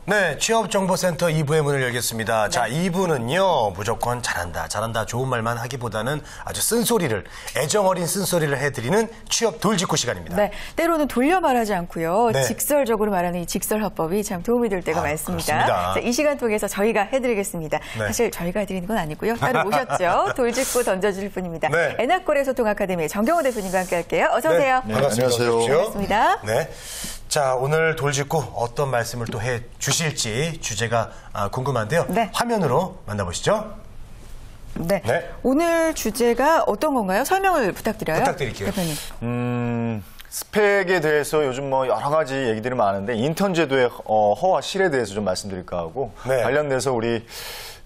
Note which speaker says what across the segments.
Speaker 1: 네, 취업정보센터 2부의 문을 열겠습니다. 네. 자, 2부는요, 무조건 잘한다, 잘한다, 좋은 말만 하기보다는 아주 쓴소리를, 애정어린 쓴소리를 해드리는 취업 돌직구 시간입니다.
Speaker 2: 네, 때로는 돌려 말하지 않고요. 네. 직설적으로 말하는 이 직설화법이 참 도움이 될 때가 많습니다. 자, 이 시간 통해서 저희가 해드리겠습니다. 네. 사실 저희가 해드리는 건 아니고요. 따로 모셨죠. 돌직구 던져주실 분입니다. 네. 에나콜의 소통아카데미의 정경호 대표님과 함께 할게요. 어서 오세요.
Speaker 1: 네, 반갑습니다.
Speaker 3: 안녕하세요.
Speaker 2: 반갑습니다.
Speaker 1: 네. 자, 오늘 돌직구 어떤 말씀을 또 해 주실지 주제가 궁금한데요. 네. 화면으로 만나보시죠.
Speaker 2: 네. 네. 오늘 주제가 어떤 건가요? 설명을 부탁드려요.
Speaker 1: 부탁드릴게요.
Speaker 2: 대표님.
Speaker 3: 스펙에 대해서 요즘 뭐 여러 가지 얘기들이 많은데 인턴 제도의 허와 실에 대해서 좀 말씀드릴까 하고 네. 관련돼서 우리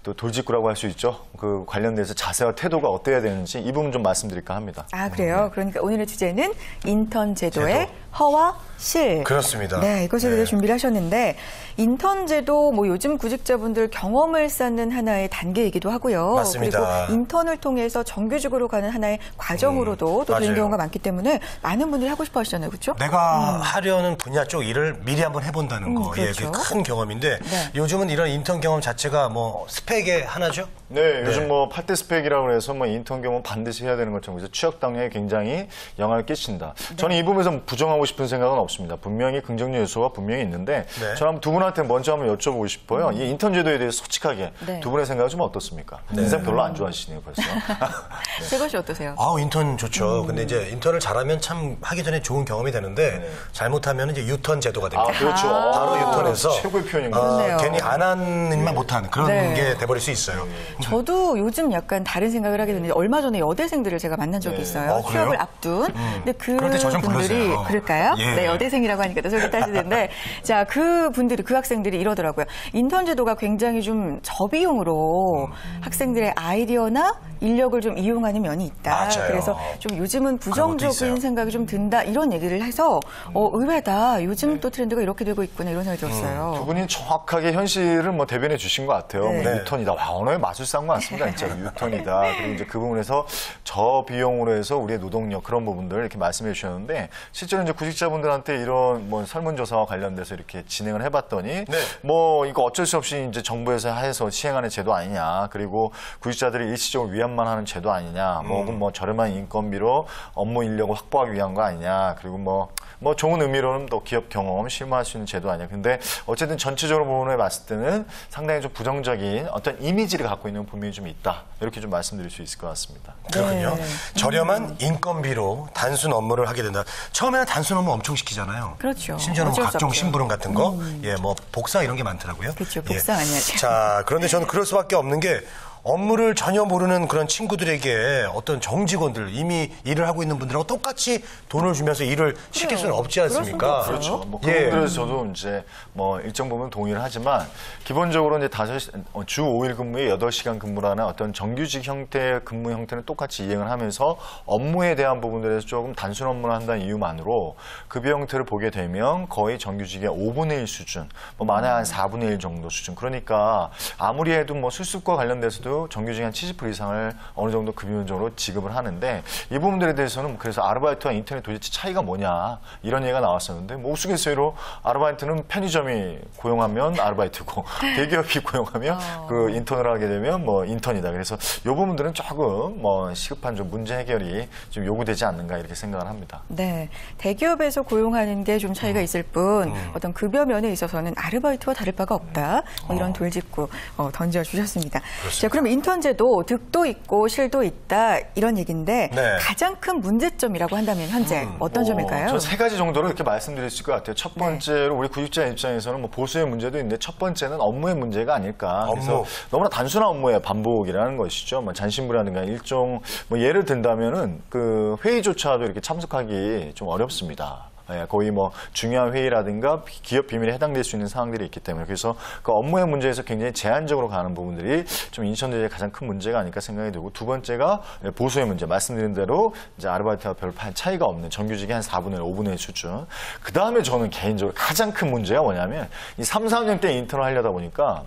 Speaker 3: 또 돌직구라고 할 수 있죠. 그 관련돼서 자세와 태도가 어때야 되는지 이 부분 좀 말씀드릴까 합니다.
Speaker 2: 아, 그래요? 그러니까 오늘의 주제는 인턴 제도의 허와 실.
Speaker 1: 그렇습니다.
Speaker 2: 네, 이것에 대해 준비를 하셨는데 인턴 제도 뭐 요즘 구직자분들 경험을 쌓는 하나의 단계이기도 하고요.
Speaker 1: 맞습니다.
Speaker 2: 그리고 인턴을 통해서 정규직으로 가는 하나의 과정으로도 또 되는 경우가 많기 때문에 많은 분들이 하고 싶어 하시잖아요. 그렇죠?
Speaker 1: 내가 하려는 분야 쪽 일을 미리 한번 해본다는 거. 그렇죠. 예, 그게 큰 경험인데 네. 요즘은 이런 인턴 경험 자체가 뭐 스펙의 하나죠?
Speaker 3: 네, 요즘 뭐 8대 스펙이라고 해서 뭐 인턴 경험 반드시 해야 되는 것처럼 그래서 취업 당량에 굉장히 영향을 끼친다. 네. 저는 이 부분에서 부정하고 싶은 생각은 없습니다. 분명히 긍정적 요소가 분명히 있는데 네. 저는 두 분한테 먼저 한번 여쭤보고 싶어요. 이 인턴 제도에 대해서 솔직하게 네. 두 분의 생각은 좀 어떻습니까? 네. 인상 별로 안 좋아하시네요, 벌써.
Speaker 2: 네. 제 것이 어떠세요?
Speaker 1: 인턴 좋죠. 근데 이제 인턴을 잘하면 참 하기 전에 좋은 경험이 되는데 네. 잘못하면 이제 유턴 제도가 됩니다.
Speaker 3: 그렇죠.
Speaker 1: 바로 유턴해서
Speaker 3: 최고의 표현입니다.
Speaker 1: 괜히 안 하는 일만 못하는 그런
Speaker 2: 네.
Speaker 1: 게 돼버릴 수 있어요.
Speaker 2: 저도 요즘 약간 다른 생각을 하게 되는데 얼마 전에 여대생들을 제가 만난 적이 있어요. 취업을 앞둔. 근데 그 분들이 그럴까요?
Speaker 1: 예.
Speaker 2: 네, 여대생이라고 하니까 또 솔깃하시는데 자, 그 분들이 그 학생들이 이러더라고요. 인턴 제도가 굉장히 좀 저비용으로 학생들의 아이디어나 인력을 좀 이용하는 면이 있다.
Speaker 1: 맞아요.
Speaker 2: 그래서 좀 요즘은 부정적인 생각이 좀 든다. 이런 얘기를 해서 의외다. 요즘 또 트렌드가 이렇게 되고 있구나. 이런 생각이 들었어요.
Speaker 3: 두 분이 정확하게 현실을 뭐 대변해 주신 것 같아요.
Speaker 2: 네.
Speaker 3: 뭐 유턴이다. 와, 언어의 마술사인 것 같습니다. 진짜 유턴이다. 그리고 이제 그 부분에서 저비용으로 해서 우리의 노동력 그런 부분들 이렇게 말씀해 주셨는데 실제로 이제 구직자분들한테 이런 뭐 설문조사와 관련돼서 이렇게 진행을 해봤더니 네. 뭐 이거 어쩔 수 없이 이제 정부에서 해서 시행하는 제도 아니냐. 그리고 구직자들이 일시적으로 위안만 하는 제도 아니냐. 혹은 뭐 저렴한 인건비로 업무 인력을 확보하기 위한 거 아니냐. 그리고 뭐 좋은 의미로는 또 기업 경험 실무할 수 있는 제도 아니냐. 근데 어쨌든 전체적으로 부분을 봤을 때는 상당히 좀 부정적인 어떤 이미지를 갖고 있는 분명히 좀 있다. 이렇게 좀 말씀드릴 수 있을 것 같습니다.
Speaker 1: 그렇군요. 네. 저렴한 인건비로 단순 업무를 하게 된다. 처음에는 단순 업무 엄청 시키잖아요.
Speaker 2: 그렇죠.
Speaker 1: 심지어는 뭐 각종 심부름 같은 거, 예, 뭐 복사 이런 게 많더라고요.
Speaker 2: 그렇죠. 복사 아니야죠.
Speaker 1: 자, 그런데 저는 그럴 수밖에 없는 게 업무를 전혀 모르는 그런 친구들에게 어떤 정직원들, 이미 일을 하고 있는 분들하고 똑같이 돈을 주면서 일을 시킬 수는 없지 않습니까?
Speaker 3: 그렇죠. 뭐 그 부분에서 저도 이제 뭐 일정 부분 동의를 하지만 기본적으로 이제 주 5일 근무에 8시간 근무라는 어떤 정규직 형태의 근무 형태는 똑같이 이행을 하면서 업무에 대한 부분들에서 조금 단순 업무를 한다는 이유만으로 급여 형태를 보게 되면 거의 정규직의 5분의 1 수준, 뭐 많아야 한 4분의 1 정도 수준. 그러니까 아무리 해도 뭐 술습과 관련돼서도 정규직 한 70% 이상을 어느 정도 급여적으로 지급을 하는데 이 부분들에 대해서는 그래서 아르바이트와 인턴의 도대체 차이가 뭐냐 이런 얘기가 나왔었는데 뭐 우스갯소리로 아르바이트는 편의점이 고용하면 아르바이트고 대기업이 고용하면 그 인턴을 하게 되면 뭐 인턴이다. 그래서 이 부분들은 조금 뭐 시급한 좀 문제 해결이 좀 요구되지 않는가 이렇게 생각을 합니다.
Speaker 2: 네, 대기업에서 고용하는 게 좀 차이가 있을 뿐 어떤 급여 면에 있어서는 아르바이트와 다를 바가 없다. 뭐 이런 돌직구 던져주셨습니다. 자, 그럼 인턴제도 득도 있고 실도 있다 이런 얘기인데 네. 가장 큰 문제점이라고 한다면 현재 어떤 점일까요?
Speaker 3: 저 세 가지 정도로 이렇게 말씀드릴 수 있을 것 같아요. 첫 번째로 우리 구직자 입장에서는 뭐 보수의 문제도 있는데 첫 번째는 업무의 문제가 아닐까. 그래서 너무나 단순한 업무의 반복이라는 것이죠. 뭐 잔심부라든가 일종 뭐 예를 든다면은 그 회의조차도 이렇게 참석하기 좀 어렵습니다. 거의 뭐 중요한 회의라든가 기업 비밀에 해당될 수 있는 사항들이 있기 때문에 그래서 그 업무의 문제에서 굉장히 제한적으로 가는 부분들이 좀 인턴제도의 가장 큰 문제가 아닐까 생각이 들고 두 번째가 보수의 문제 말씀드린 대로 이제 아르바이트와 별 차이가 없는 정규직이 한 4분의 1, 5분의 1 수준. 그 다음에 저는 개인적으로 가장 큰 문제가 뭐냐면 이 3, 4학년 때 인턴을 하려다 보니까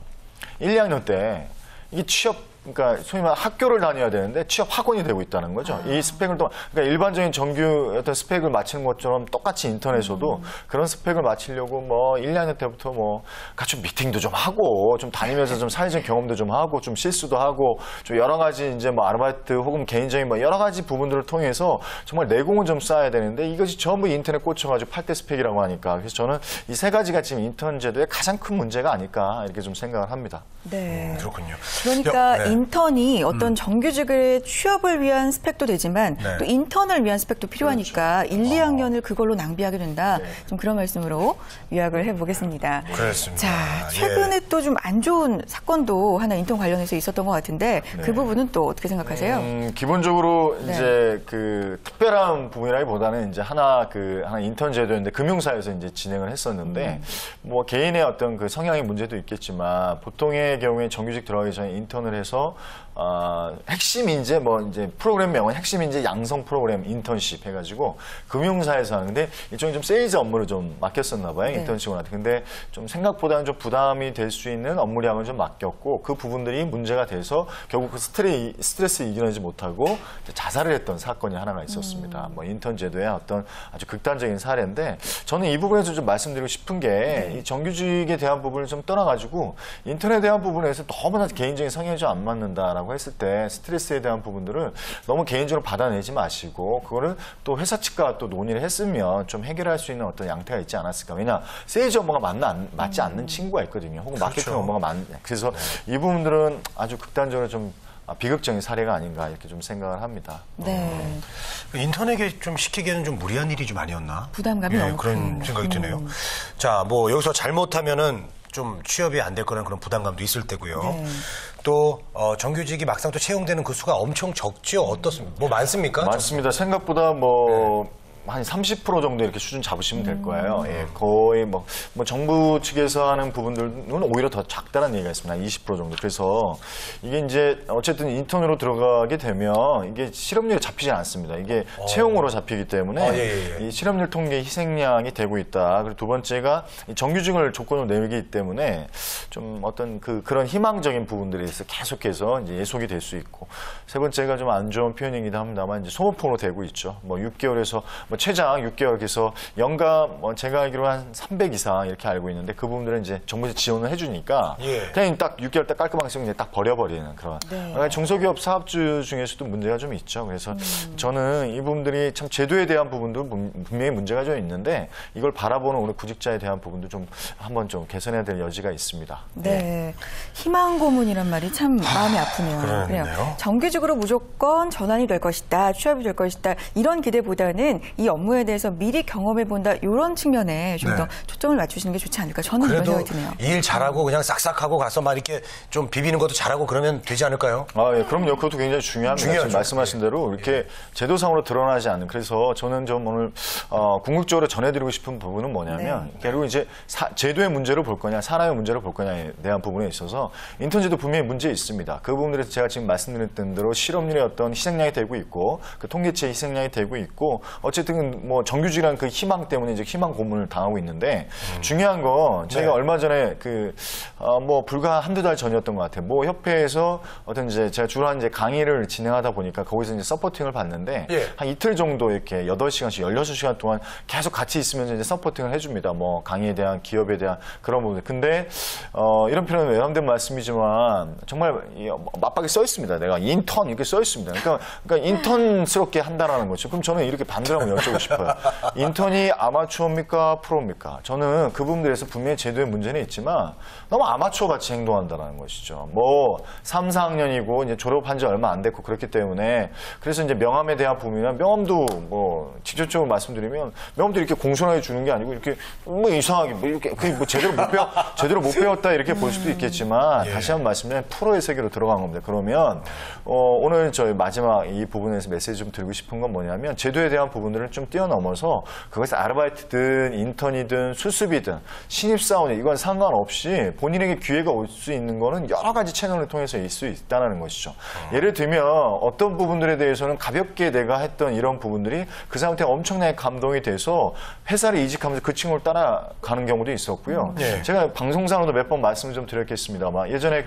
Speaker 3: 1, 2학년 때 이게 취업 그러니까 소위 말해 학교를 다녀야 되는데 취업 학원이 되고 있다는 거죠. 이 스펙을 또 그러니까 일반적인 정규 어떤 스펙을 맞추는 것처럼 똑같이 인턴에서도 그런 스펙을 맞추려고 뭐 1, 2학년 때부터 뭐 같이 미팅도 좀 하고 좀 다니면서 좀 사회적 경험도 좀 하고 좀 실수도 하고 좀 여러 가지 이제 뭐 아르바이트 혹은 개인적인 뭐 여러 가지 부분들을 통해서 정말 내공을 좀 쌓아야 되는데 이것이 전부 인터넷 꽂혀가지고 8대 스펙이라고 하니까 그래서 저는 이 세 가지가 지금 인턴 제도의 가장 큰 문제가 아닐까 이렇게 좀 생각을 합니다.
Speaker 2: 네.
Speaker 1: 그렇군요.
Speaker 2: 그러니까
Speaker 1: 네.
Speaker 2: 인턴이 어떤 정규직의 취업을 위한 스펙도 되지만
Speaker 1: 네.
Speaker 2: 또 인턴을 위한 스펙도 필요하니까
Speaker 3: 그렇죠.
Speaker 2: 1, 2학년을 그걸로 낭비하게 된다. 좀 그런 말씀으로 요약을 해보겠습니다.
Speaker 1: 그렇습니다.
Speaker 2: 자, 최근에 또 좀 안 좋은 사건도 하나 인턴 관련해서 있었던 것 같은데 그 부분은 또 어떻게 생각하세요?
Speaker 3: 기본적으로
Speaker 2: 네.
Speaker 3: 이제 그 특별한 부분이라기보다는 이제 하나 인턴 제도였는데 금융사에서 이제 진행을 했었는데 뭐 개인의 어떤 그 성향의 문제도 있겠지만 보통의 경우에 정규직 들어가기 전에 인턴을 해서 핵심 인재 뭐 이제 프로그램 명은 핵심 인재 양성 프로그램 인턴십 해가지고 금융사에서 하는데 일종의 좀 세일즈 업무를 좀 맡겼었나 봐요.
Speaker 2: 네.
Speaker 3: 인턴십한테. 근데 좀 생각보다는 좀 부담이 될 수 있는 업무량을 좀 맡겼고 그 부분들이 문제가 돼서 결국 그 스트레스 이겨내지 못하고 자살을 했던 사건이 하나가 있었습니다. 뭐 인턴 제도의 어떤 아주 극단적인 사례인데 저는 이 부분에서 좀 말씀드리고 싶은 게 이 정규직에 대한 부분을 좀 떠나가지고 인턴에 대한 부분에서 너무나 개인적인 성향이 좀 안 맞는다라고 했을 때 스트레스에 대한 부분들을 너무 개인적으로 받아내지 마시고 그거를 또 회사 측과 또 논의를 했으면 좀 해결할 수 있는 어떤 양태가 있지 않았을까. 왜냐 세일즈 업무가 맞지 않는 친구가 있거든요. 혹은 마케팅
Speaker 1: 그렇죠.
Speaker 3: 업무가 그래서 이 부분들은 아주 극단적으로 좀 비극적인 사례가 아닌가 이렇게 좀 생각을 합니다.
Speaker 2: 네.
Speaker 1: 인턴에게 좀 시키기에는 좀 무리한 일이 좀 아니었나?
Speaker 2: 부담감이 너무
Speaker 1: 그런
Speaker 2: 큰.
Speaker 1: 생각이 드네요. 자, 뭐 여기서 잘못하면은 좀 취업이 안 될 거라는 그런 부담감도 있을 테고요.
Speaker 2: 네.
Speaker 1: 또 정규직이 막상 또 채용되는 그 수가 엄청 적죠. 어떻습니까? 뭐 많습니까?
Speaker 3: 맞습니다. 생각보다 뭐 한 30% 정도 이렇게 수준 잡으시면 될 거예요. 예, 거의 뭐 정부 측에서 하는 부분들은 오히려 더 작다는 얘기가 있습니다. 20% 정도. 그래서 이게 이제 어쨌든 인턴으로 들어가게 되면 이게 실업률이 잡히지 않습니다. 이게 채용으로 잡히기 때문에 이 실업률 통계 희생양이 되고 있다. 그리고 두 번째가 이 정규직을 조건으로 내기 때문에 좀 어떤 그런 희망적인 부분들에 있어 계속해서 이제 예속이 될 수 있고 세 번째가 좀 안 좋은 표현이기도 합니다만 이제 소모품으로 되고 있죠. 뭐 6개월에서 최장 6개월에서 연간 제가 알기로 한 300 이상 이렇게 알고 있는데 그 부분들은 이제 정부에서 지원을 해주니까 그냥 딱 6개월 딱 깔끔하게 쓰고 딱 버려버리는 그런 그러니까 중소기업 사업주 중에서도 문제가 좀 있죠. 그래서 저는 이 부분들이 참 제도에 대한 부분도 분명히 문제가 좀 있는데 이걸 바라보는 우리 구직자에 대한 부분도 좀 한번 좀 개선해야 될 여지가 있습니다.
Speaker 2: 네. 희망 고문이란 말이 참 마음이 아프네요. 그래요. 정규직으로 무조건 전환이 될 것이다, 취업이 될 것이다 이런 기대보다는 이 업무에 대해서 미리 경험해 본다 이런 측면에 좀 더 초점을 맞추시는 게 좋지 않을까 저는 이런 생각이 드네요.
Speaker 1: 일 잘하고 그냥 싹싹하고 가서 막 이렇게 좀 비비는 것도 잘하고 그러면 되지 않을까요?
Speaker 3: 예, 그럼요. 그것도 굉장히 중요합니다. 지금 말씀하신 대로 이렇게 제도상으로 드러나지 않는. 그래서 저는 좀 오늘 궁극적으로 전해드리고 싶은 부분은 뭐냐면 결국 이제 제도의 문제를 볼 거냐, 사람의 문제를 볼 거냐에 대한 부분에 있어서 인턴제도 분명히 문제 있습니다. 그 부분들에서 제가 지금 말씀드렸던 대로 실업률의 어떤 희생양이 되고 있고 그 통계치의 희생양이 되고 있고 어쨌든 뭐 정규직이라는 그 희망 때문에 이제 희망 고문을 당하고 있는데 중요한 건 제가 얼마 전에 뭐 불과 한두 달 전이었던 것 같아요. 뭐 협회에서 어떤 이제 제가 주로 이제 강의를 진행하다 보니까 거기서 이제 서포팅을 받는데 한 이틀 정도 이렇게 8시간씩 16시간 동안 계속 같이 있으면서 이제 서포팅을 해줍니다. 뭐 강의에 대한 기업에 대한 그런 부분들. 근데 이런 표현은 외람된 말씀이지만 정말 맞박에 써 있습니다. 내가 인턴 이렇게 써 있습니다. 그러니까 인턴스럽게 한다라는 거죠. 그럼 저는 이렇게 반대로 한번 여쭤보고 싶어요. 인턴이 아마추어입니까? 프로입니까? 저는 그 부분들에서 분명히 제도의 문제는 있지만 너무 아마추어 같이 행동한다는 것이죠. 뭐 3, 4학년이고 이제 졸업한 지 얼마 안 됐고 그렇기 때문에 그래서 이제 명함에 대한 부분이나 명함도 뭐 직접적으로 말씀드리면 명함도 이렇게 공손하게 주는 게 아니고 이렇게 뭐 이상하게 뭐 이렇게 뭐 제대로 못 배웠다 이렇게 볼 수도 있겠지만 다시 한번 말씀드리면 프로의 세계로 들어간 겁니다. 그러면 오늘 저희 마지막 이 부분에서 메시지 좀 드리고 싶은 건 뭐냐면 제도에 대한 부분들을 좀 뛰어넘어서 그것이 아르바이트든 인턴이든 수습이든 신입사원이 이건 상관없이 본인에게 기회가 올 수 있는 거는 여러 가지 채널을 통해서 있을 수 있다는 것이죠. 예를 들면 어떤 부분들에 대해서는 가볍게 내가 했던 이런 부분들이 그 사람한테 엄청나게 감동이 돼서 회사를 이직하면서 그 친구를 따라가는 경우도 있었고요. 제가 방송상으로도 몇 번 말씀을 좀 드렸겠습니다만 예전에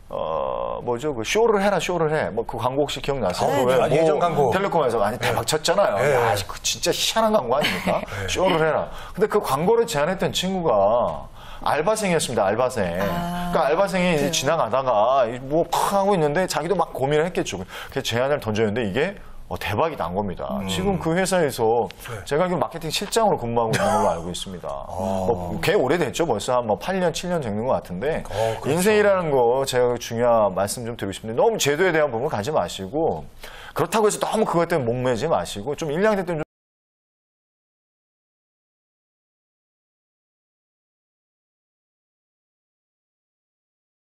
Speaker 3: 뭐죠? 그 쇼를 해라, 쇼를 해. 뭐 그 광고 혹시 기억나세요?
Speaker 2: 네,
Speaker 3: 왜
Speaker 1: 네. 예전 광고.
Speaker 3: 텔레콤에서 많이 대박 쳤잖아요.
Speaker 1: 네.
Speaker 3: 야, 그 진짜 희한한 광고 아닙니까? 쇼를 해라. 근데 그 광고를 제안했던 친구가 알바생이었습니다, 알바생. 그러니까 알바생이 이제 지나가다가 뭐 팍 하고 있는데 자기도 막 고민을 했겠죠. 그래서 제안을 던졌는데 이게 대박이 난 겁니다. 지금 그 회사에서 제가 알기로 마케팅 실장으로 근무하고 있는 걸로 알고 있습니다. 뭐 꽤 오래됐죠. 벌써 한 8년, 7년 되는 것 같은데
Speaker 1: 그렇죠.
Speaker 3: 인생이라는 거 제가 중요한 말씀 좀 드리고 싶은데 너무 제도에 대한 부분 가지 마시고 그렇다고 해서 너무 그것 때문에 목매지 마시고 좀 1, 2학년 때는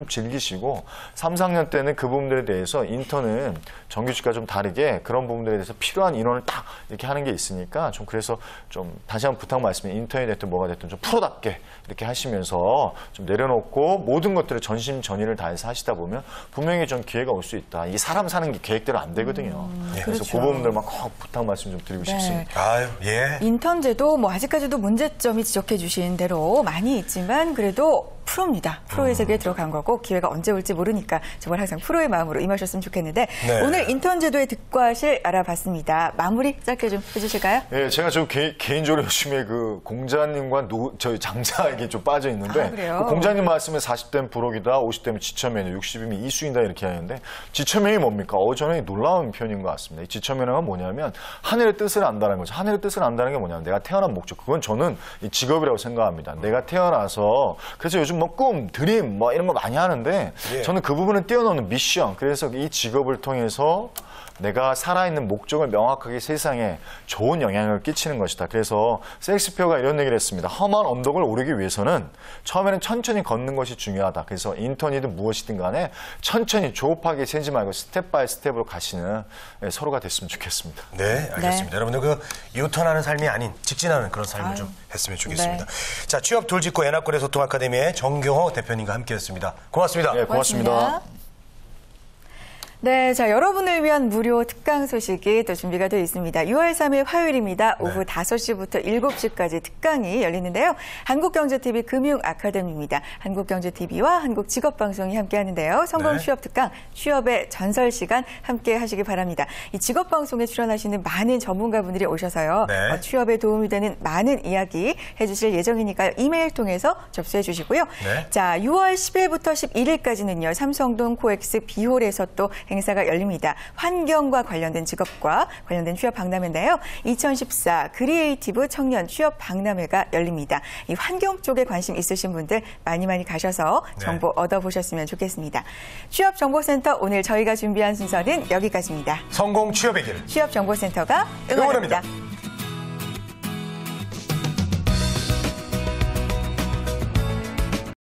Speaker 3: 즐기시고 3, 4학년 때는 그 부분들에 대해서 인턴은 정규직과 좀 다르게 그런 부분들에 대해서 필요한 인원을 딱 이렇게 하는 게 있으니까 좀 그래서 좀 다시 한번 부탁 말씀에 인턴이 됐든 뭐가 됐든 좀 프로답게 이렇게 하시면서 좀 내려놓고 모든 것들을 전심전의를 다해서 하시다 보면 분명히 좀 기회가 올 수 있다. 이게 사람 사는 게 계획대로 안 되거든요. 그래서
Speaker 2: 그렇죠.
Speaker 3: 그 부분들만 꼭 부탁 말씀 좀 드리고 싶습니다.
Speaker 1: 아유, 예.
Speaker 2: 인턴제도 뭐 아직까지도 문제점이 지적해 주신 대로 많이 있지만 그래도 프로입니다. 프로의 세계에 들어간 거고 기회가 언제 올지 모르니까 정말 항상 프로의 마음으로 임하셨으면 좋겠는데
Speaker 1: 네.
Speaker 2: 오늘 인턴제도의 득과실 알아봤습니다. 마무리 짧게 좀 해주실까요?
Speaker 3: 예, 제가 좀 개인적으로 요즘에 그 공자님과 저희 장자에게 좀 빠져 있는데
Speaker 2: 아, 그래요?
Speaker 3: 그 공자님 말씀에 40대는 부록이다, 50대면 지천면이다, 60이면 이수인다 이렇게 하는데 지천면이 뭡니까? 저는 놀라운 표현인 것 같습니다. 이 지천면은 뭐냐면 하늘의 뜻을 안다는 거죠. 하늘의 뜻을 안다는 게 뭐냐면 내가 태어난 목적. 그건 저는 이 직업이라고 생각합니다. 내가 태어나서 그래서 요즘 뭐 꿈, 드림 뭐 이런 거 많이 하는데
Speaker 1: 예.
Speaker 3: 저는 그 부분을 뛰어넘는 미션. 그래서 이 직업을 통해서 내가 살아있는 목적을 명확하게 세상에 좋은 영향을 끼치는 것이다. 그래서 셰익스피어가 이런 얘기를 했습니다. 험한 언덕을 오르기 위해서는 처음에는 천천히 걷는 것이 중요하다. 그래서 인턴이든 무엇이든 간에 천천히 조급하게 세지 말고 스텝 바이 스텝으로 가시는 서로가 됐으면 좋겠습니다.
Speaker 1: 네, 알겠습니다. 여러분들 그 유턴하는 삶이 아닌 직진하는 그런 삶을 좀 했으면 좋겠습니다. 자, 취업 돌직구 애나골의 소통 아카데미의 정경호 대표님과 함께했습니다. 고맙습니다.
Speaker 3: 네, 고맙습니다.
Speaker 2: 네, 자, 여러분을 위한 무료 특강 소식이 또 준비가 되어 있습니다. 6월 3일 화요일입니다. 오후 5시부터 7시까지 특강이 열리는데요. 한국경제TV 금융아카데미입니다. 한국경제TV와 한국직업방송이 함께 하는데요. 성공 취업 특강, 취업의 전설 시간 함께 하시기 바랍니다. 이 직업방송에 출연하시는 많은 전문가분들이 오셔서요.
Speaker 1: 네.
Speaker 2: 취업에 도움이 되는 많은 이야기 해주실 예정이니까요. 이메일 통해서 접수해 주시고요.
Speaker 1: 네.
Speaker 2: 자, 6월 10일부터 11일까지는요. 삼성동 코엑스 비홀에서 또 행사가 열립니다. 환경과 관련된 직업과 관련된 취업 박람회인데요. 2014 크리에이티브 청년 취업 박람회가 열립니다. 이 환경 쪽에 관심 있으신 분들 많이 가셔서 정보 얻어보셨으면 좋겠습니다. 취업정보센터 오늘 저희가 준비한 순서는 여기까지입니다.
Speaker 1: 성공 취업의 길.
Speaker 2: 취업정보센터가 응원합니다.